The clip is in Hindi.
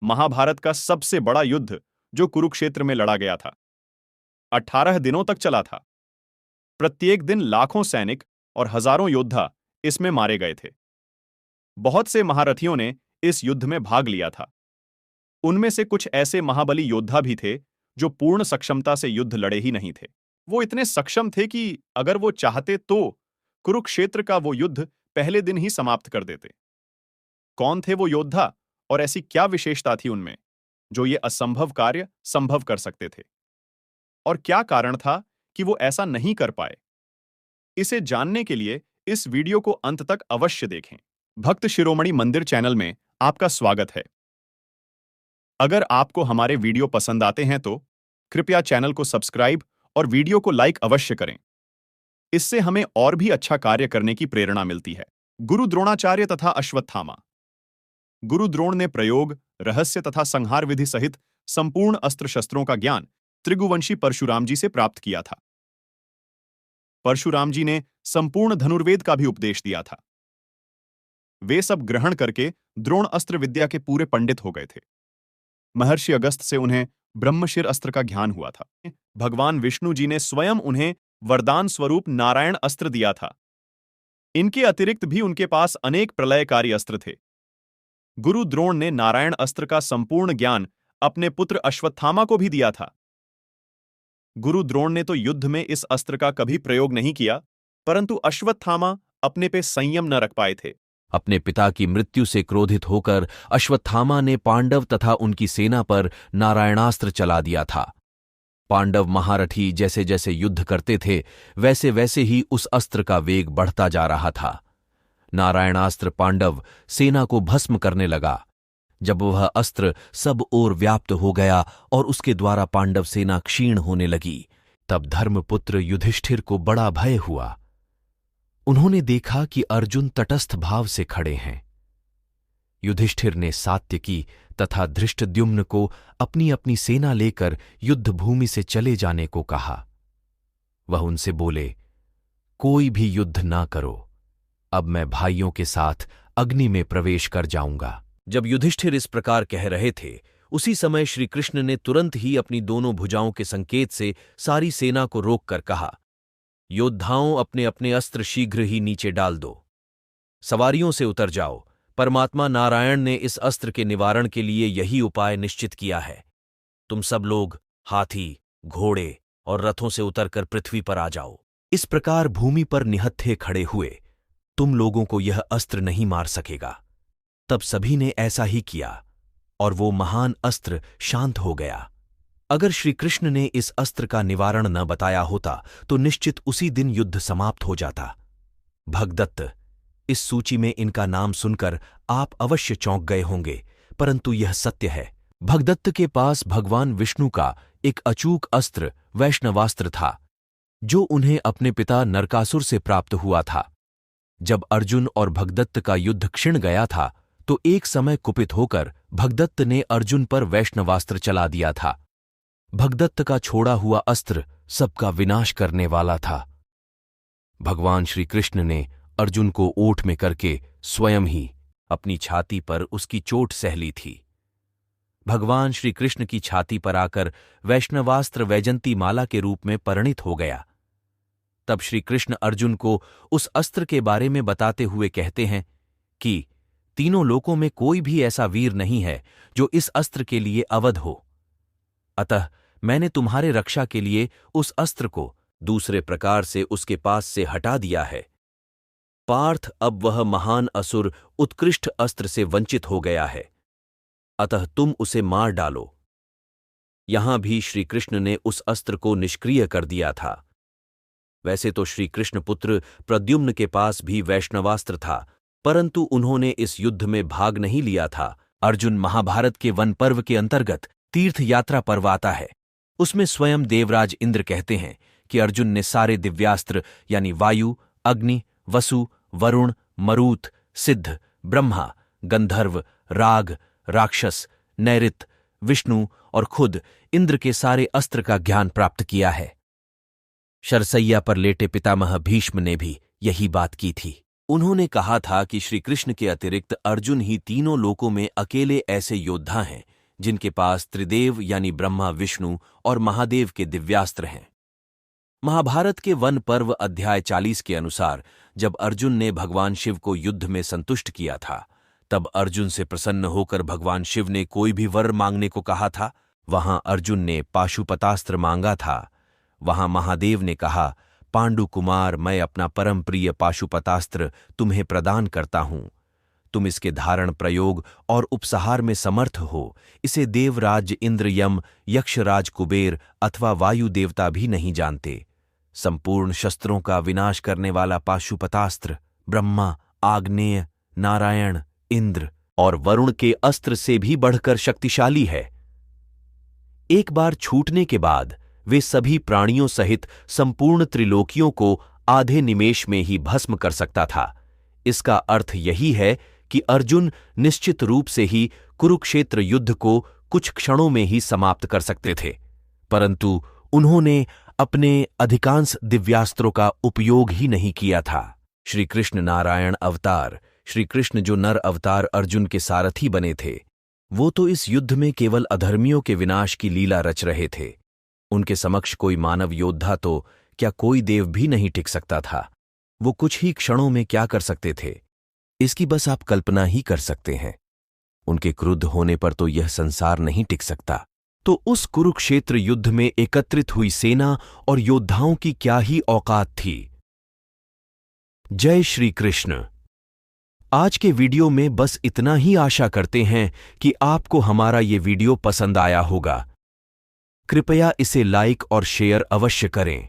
महाभारत का सबसे बड़ा युद्ध जो कुरुक्षेत्र में लड़ा गया था। 18 दिनों तक चला था। प्रत्येक दिन लाखों सैनिक और हजारों योद्धा इसमें मारे गए थे। बहुत से महारथियों ने इस युद्ध में भाग लिया था। उनमें से कुछ ऐसे महाबली योद्धा भी थे जो पूर्ण सक्षमता से युद्ध लड़े ही नहीं थे। वो इतने सक्षम थे कि अगर वो चाहते तो कुरुक्षेत्र का वो युद्ध पहले दिन ही समाप्त कर देते। कौन थे वो योद्धा और ऐसी क्या विशेषता थी उनमें जो ये असंभव कार्य संभव कर सकते थे? और क्या कारण था कि वो ऐसा नहीं कर पाए? इसे जानने के लिए इस वीडियो को अंत तक अवश्य देखें। भक्त शिरोमणि मंदिर चैनल में आपका स्वागत है। अगर आपको हमारे वीडियो पसंद आते हैं तो कृपया चैनल को सब्सक्राइब और वीडियो को लाइक अवश्य करें। इससे हमें और भी अच्छा कार्य करने की प्रेरणा मिलती है। गुरु द्रोणाचार्य तथा अश्वत्थामा। गुरु द्रोण ने प्रयोग, रहस्य तथा संहार विधि सहित संपूर्ण अस्त्र शस्त्रों का ज्ञान त्रिगुवंशी परशुराम जी से प्राप्त किया था। परशुराम जी ने संपूर्ण धनुर्वेद का भी उपदेश दिया था। वे सब ग्रहण करके द्रोण अस्त्र विद्या के पूरे पंडित हो गए थे। महर्षि अगस्त से उन्हें ब्रह्मशिर अस्त्र का ज्ञान हुआ था। भगवान विष्णु जी ने स्वयं उन्हें वरदान स्वरूप नारायण अस्त्र दिया था। इनके अतिरिक्त भी उनके पास अनेक प्रलयकारी अस्त्र थे। गुरु द्रोण ने नारायण अस्त्र का संपूर्ण ज्ञान अपने पुत्र अश्वत्थामा को भी दिया था। गुरु द्रोण ने तो युद्ध में इस अस्त्र का कभी प्रयोग नहीं किया, परंतु अश्वत्थामा अपने पे संयम न रख पाए थे। अपने पिता की मृत्यु से क्रोधित होकर अश्वत्थामा ने पांडव तथा उनकी सेना पर नारायणास्त्र चला दिया था। पांडव महारथी जैसे जैसे युद्ध करते थे वैसे वैसे ही उस अस्त्र का वेग बढ़ता जा रहा था। नारायणास्त्र पांडव सेना को भस्म करने लगा। जब वह अस्त्र सब ओर व्याप्त हो गया और उसके द्वारा पांडव सेना क्षीण होने लगी, तब धर्मपुत्र युधिष्ठिर को बड़ा भय हुआ। उन्होंने देखा कि अर्जुन तटस्थ भाव से खड़े हैं। युधिष्ठिर ने सात्यकी तथा धृष्टद्युम्न को अपनी अपनी सेना लेकर युद्ध भूमि से चले जाने को कहा। वह उनसे बोले, कोई भी युद्ध ना करो, अब मैं भाइयों के साथ अग्नि में प्रवेश कर जाऊंगा। जब युधिष्ठिर इस प्रकार कह रहे थे, उसी समय श्री कृष्ण ने तुरंत ही अपनी दोनों भुजाओं के संकेत से सारी सेना को रोककर कहा, योद्धाओं, अपने अपने अस्त्र शीघ्र ही नीचे डाल दो। सवारियों से उतर जाओ। परमात्मा नारायण ने इस अस्त्र के निवारण के लिए यही उपाय निश्चित किया है। तुम सब लोग हाथी, घोड़े और रथों से उतरकर पृथ्वी पर आ जाओ। इस प्रकार भूमि पर निहत्थे खड़े हुए। तुम लोगों को यह अस्त्र नहीं मार सकेगा। तब सभी ने ऐसा ही किया और वो महान अस्त्र शांत हो गया। अगर श्री कृष्ण ने इस अस्त्र का निवारण न बताया होता तो निश्चित उसी दिन युद्ध समाप्त हो जाता। भगदत्त, इस सूची में इनका नाम सुनकर आप अवश्य चौंक गए होंगे, परंतु यह सत्य है। भगदत्त के पास भगवान विष्णु का एक अचूक अस्त्र वैष्णवास्त्र था, जो उन्हें अपने पिता नरकासुर से प्राप्त हुआ था। जब अर्जुन और भगदत्त का युद्ध क्षिण गया था तो एक समय कुपित होकर भगदत्त ने अर्जुन पर वैष्णवास्त्र चला दिया था। भगदत्त का छोड़ा हुआ अस्त्र सबका विनाश करने वाला था। भगवान श्री कृष्ण ने अर्जुन को ओठ में करके स्वयं ही अपनी छाती पर उसकी चोट सह ली थी। भगवान श्री कृष्ण की छाती पर आकर वैष्णवास्त्र वैजंती माला के रूप में परिणित हो गया। तब श्री कृष्ण अर्जुन को उस अस्त्र के बारे में बताते हुए कहते हैं कि तीनों लोकों में कोई भी ऐसा वीर नहीं है जो इस अस्त्र के लिए अवध हो। अतः मैंने तुम्हारे रक्षा के लिए उस अस्त्र को दूसरे प्रकार से उसके पास से हटा दिया है। पार्थ, अब वह महान असुर उत्कृष्ट अस्त्र से वंचित हो गया है, अतः तुम उसे मार डालो। यहां भी श्री कृष्ण ने उस अस्त्र को निष्क्रिय कर दिया था। वैसे तो श्री कृष्ण पुत्र प्रद्युम्न के पास भी वैष्णवास्त्र था, परंतु उन्होंने इस युद्ध में भाग नहीं लिया था। अर्जुन महाभारत के वन पर्व के अंतर्गत तीर्थ यात्रा पर्व आता है। उसमें स्वयं देवराज इंद्र कहते हैं कि अर्जुन ने सारे दिव्यास्त्र यानी वायु, अग्नि, वसु, वरुण, मरूत, सिद्ध, ब्रह्मा, गंधर्व, राग, राक्षस, नैऋत, विष्णु और खुद इंद्र के सारे अस्त्र का ज्ञान प्राप्त किया है। शरसैया पर लेटे पितामह भीष्म ने भी यही बात की थी। उन्होंने कहा था कि श्री कृष्ण के अतिरिक्त अर्जुन ही तीनों लोकों में अकेले ऐसे योद्धा हैं जिनके पास त्रिदेव यानी ब्रह्मा, विष्णु और महादेव के दिव्यास्त्र हैं। महाभारत के वन पर्व अध्याय 40 के अनुसार जब अर्जुन ने भगवान शिव को युद्ध में संतुष्ट किया था, तब अर्जुन से प्रसन्न होकर भगवान शिव ने कोई भी वर मांगने को कहा था। वहां अर्जुन ने पाशुपतास्त्र मांगा था। वहां महादेव ने कहा, पांडु कुमार, मैं अपना परम प्रिय पाशुपतास्त्र तुम्हें प्रदान करता हूं। तुम इसके धारण, प्रयोग और उपसहार में समर्थ हो। इसे देवराज इंद्र, यम, यक्षराज कुबेर अथवा वायु देवता भी नहीं जानते। संपूर्ण शस्त्रों का विनाश करने वाला पाशुपतास्त्र ब्रह्मा, आग्नेय, नारायण, इंद्र और वरुण के अस्त्र से भी बढ़कर शक्तिशाली है। एक बार छूटने के बाद वे सभी प्राणियों सहित संपूर्ण त्रिलोकियों को आधे निमेष में ही भस्म कर सकता था। इसका अर्थ यही है कि अर्जुन निश्चित रूप से ही कुरुक्षेत्र युद्ध को कुछ क्षणों में ही समाप्त कर सकते थे, परंतु उन्होंने अपने अधिकांश दिव्यास्त्रों का उपयोग ही नहीं किया था। श्री कृष्ण नारायण अवतार, श्री कृष्ण जो नर अवतार अर्जुन के सारथी बने थे, वो तो इस युद्ध में केवल अधर्मियों के विनाश की लीला रच रहे थे। उनके समक्ष कोई मानव योद्धा तो क्या कोई देव भी नहीं टिक सकता था। वो कुछ ही क्षणों में क्या कर सकते थे, इसकी बस आप कल्पना ही कर सकते हैं। उनके क्रुद्ध होने पर तो यह संसार नहीं टिक सकता। तो उस कुरुक्षेत्र युद्ध में एकत्रित हुई सेना और योद्धाओं की क्या ही औकात थी। जय श्री कृष्ण। आज के वीडियो में बस इतना ही। आशा करते हैं कि आपको हमारा ये वीडियो पसंद आया होगा। कृपया इसे लाइक और शेयर अवश्य करें।